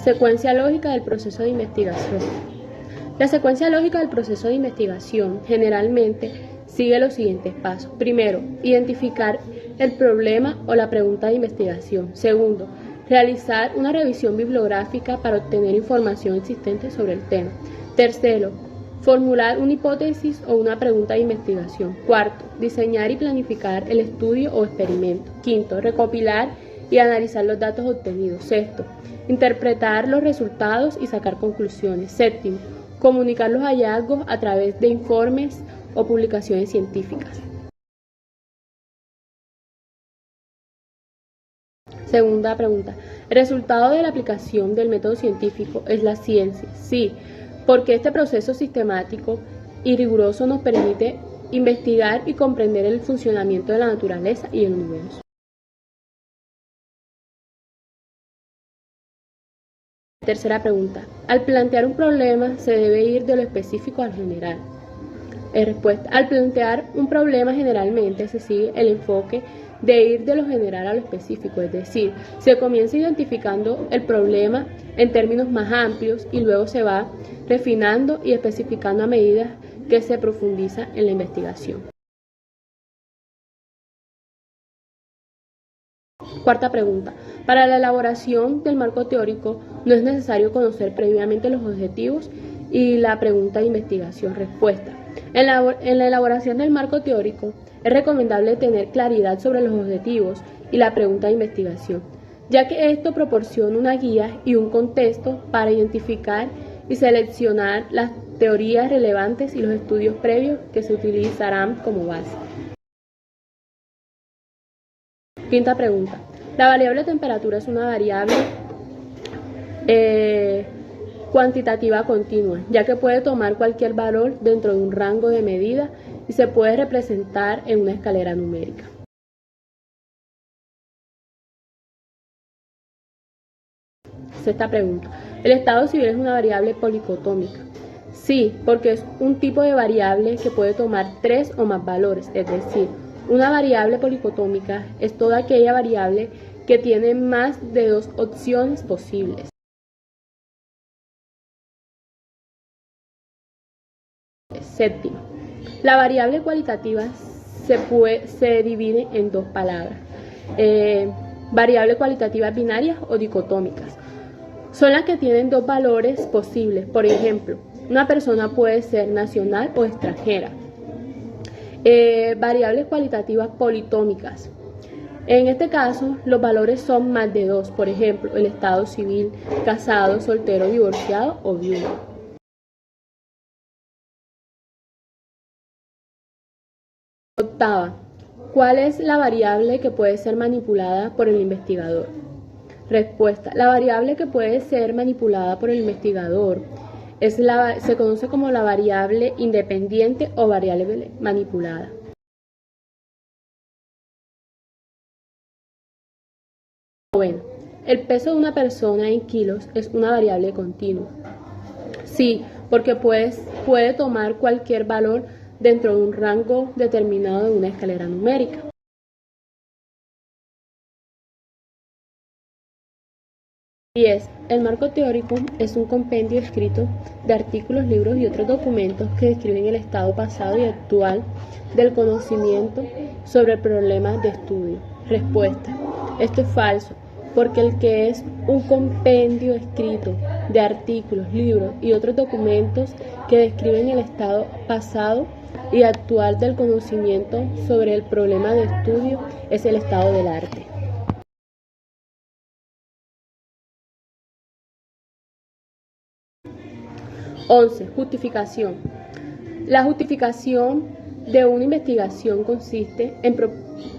Secuencia lógica del proceso de investigación. La secuencia lógica del proceso de investigación generalmente sigue los siguientes pasos. Primero, identificar el problema o la pregunta de investigación. Segundo, realizar una revisión bibliográfica para obtener información existente sobre el tema. Tercero, formular una hipótesis o una pregunta de investigación. Cuarto, diseñar y planificar el estudio o experimento. Quinto, recopilar y analizar los datos obtenidos. Sexto, interpretar los resultados y sacar conclusiones. Séptimo, comunicar los hallazgos a través de informes o publicaciones científicas. Segunda pregunta. ¿El resultado de la aplicación del método científico es la ciencia? Sí, porque este proceso sistemático y riguroso nos permite investigar y comprender el funcionamiento de la naturaleza y el universo. Tercera pregunta. Al plantear un problema se debe ir de lo específico al general. Respuesta. Al plantear un problema generalmente se sigue el enfoque de ir de lo general a lo específico, es decir, se comienza identificando el problema en términos más amplios y luego se va refinando y especificando a medida que se profundiza en la investigación. Cuarta pregunta. Para la elaboración del marco teórico no es necesario conocer previamente los objetivos y la pregunta de investigación. Respuesta. En la elaboración del marco teórico es recomendable tener claridad sobre los objetivos y la pregunta de investigación, ya que esto proporciona una guía y un contexto para identificar y seleccionar las teorías relevantes y los estudios previos que se utilizarán como base. Quinta pregunta. La variable temperatura es una variable cuantitativa continua, ya que puede tomar cualquier valor dentro de un rango de medida y se puede representar en una escalera numérica. Sexta pregunta. ¿El estado civil es una variable policotómica? Sí, porque es un tipo de variable que puede tomar 3 o más valores, es decir, una variable policotómica es toda aquella variable que tiene más de 2 opciones posibles. Séptimo. La variable cualitativa se divide en dos palabras. Variables cualitativas binarias o dicotómicas. Son las que tienen 2 valores posibles. Por ejemplo, una persona puede ser nacional o extranjera. Variables cualitativas politómicas. En este caso, los valores son más de 2. Por ejemplo, el estado civil, casado, soltero, divorciado o viudo. Octava. ¿Cuál es la variable que puede ser manipulada por el investigador? Respuesta. La variable que puede ser manipulada por el investigador se conoce como la variable independiente o variable manipulada. Bueno, el peso de una persona en kilos es una variable continua. Sí, porque puede tomar cualquier valor dentro de un rango determinado de una escalera numérica. Y el marco teórico es un compendio escrito de artículos, libros y otros documentos que describen el estado pasado y actual del conocimiento sobre el problema de estudio. Respuesta. Esto es falso, porque el que es un compendio escrito de artículos, libros y otros documentos que describen el estado pasado y actual del conocimiento sobre el problema de estudio es el estado del arte. Justificación. La justificación de una investigación consiste en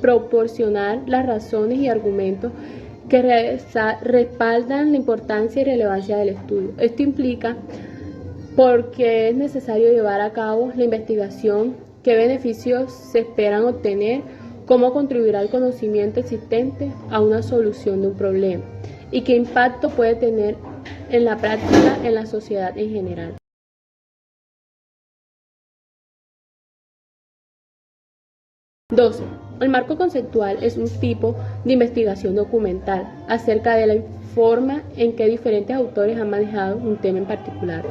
proporcionar las razones y argumentos que respaldan la importancia y relevancia del estudio. Esto implica porque es necesario llevar a cabo la investigación, qué beneficios se esperan obtener, cómo contribuirá el conocimiento existente a una solución de un problema y qué impacto puede tener en la práctica en la sociedad en general. El marco conceptual es un tipo de investigación documental acerca de la forma en que diferentes autores han manejado un tema en particular.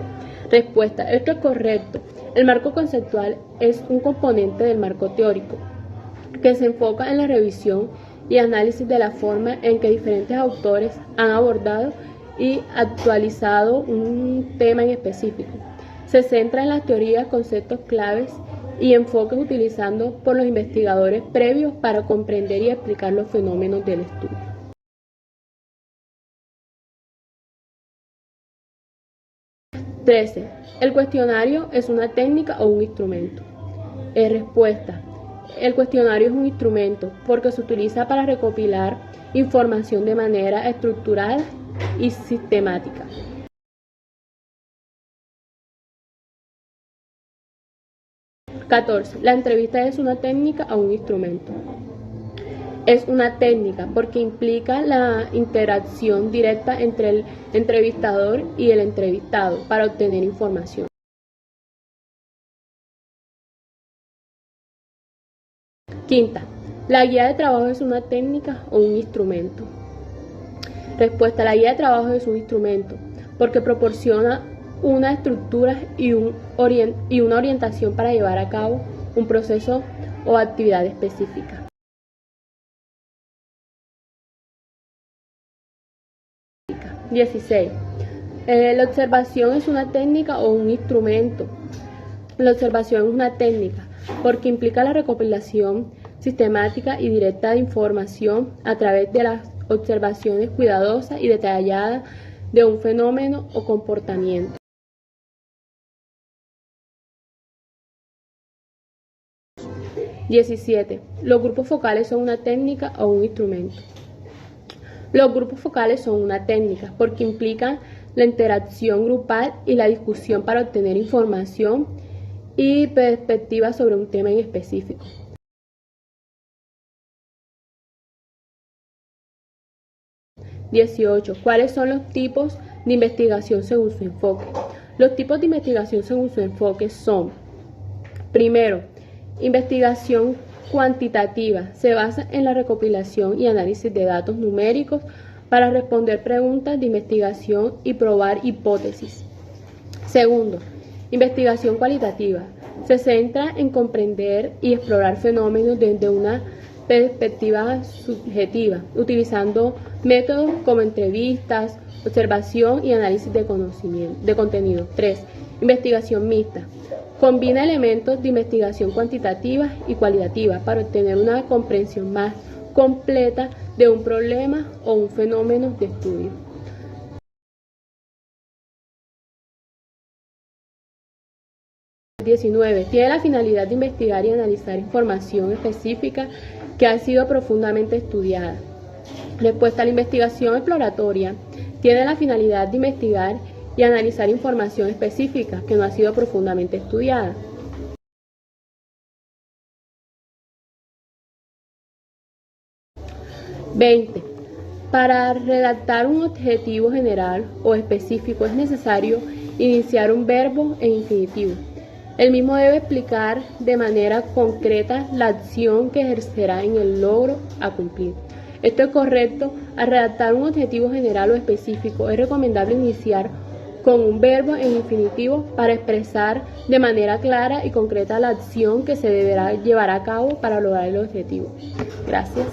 Respuesta: esto es correcto. El marco conceptual es un componente del marco teórico que se enfoca en la revisión y análisis de la forma en que diferentes autores han abordado y actualizado un tema en específico. Se centra en las teorías, conceptos claves y enfoques utilizados por los investigadores previos para comprender y explicar los fenómenos del estudio. (13) ¿El cuestionario es una técnica o un instrumento? Respuesta: el cuestionario es un instrumento porque se utiliza para recopilar información de manera estructurada y sistemática. (14) ¿La entrevista es una técnica o un instrumento? Es una técnica porque implica la interacción directa entre el entrevistador y el entrevistado para obtener información. Quinta, ¿la guía de trabajo es una técnica o un instrumento? Respuesta: la guía de trabajo es un instrumento porque proporciona una estructura y una orientación para llevar a cabo un proceso o actividad específica. 16. ¿La observación es una técnica o un instrumento? La observación es una técnica porque implica la recopilación sistemática y directa de información a través de las observaciones cuidadosas y detalladas de un fenómeno o comportamiento. 17. ¿Los grupos focales son una técnica o un instrumento? Los grupos focales son una técnica porque implican la interacción grupal y la discusión para obtener información y perspectivas sobre un tema en específico. 18. ¿Cuáles son los tipos de investigación según su enfoque? Los tipos de investigación según su enfoque son: primero, investigación cuantitativa. Se basa en la recopilación y análisis de datos numéricos para responder preguntas de investigación y probar hipótesis. Segundo, investigación cualitativa. Se centra en comprender y explorar fenómenos desde una perspectiva subjetiva, utilizando métodos como entrevistas, observación y análisis de contenido. 3. Investigación mixta. Combina elementos de investigación cuantitativa y cualitativa para obtener una comprensión más completa de un problema o un fenómeno de estudio. 19. Tiene la finalidad de investigar y analizar información específica que ha sido profundamente estudiada. Respuesta: la investigación exploratoria tiene la finalidad de investigar y analizar información específica que no ha sido profundamente estudiada. 20. Para redactar un objetivo general o específico es necesario iniciar un verbo en infinitivo. El mismo debe explicar de manera concreta la acción que ejercerá en el logro a cumplir. Esto es correcto. Al redactar un objetivo general o específico es recomendable iniciar con un verbo en infinitivo para expresar de manera clara y concreta la acción que se deberá llevar a cabo para lograr el objetivo. Gracias.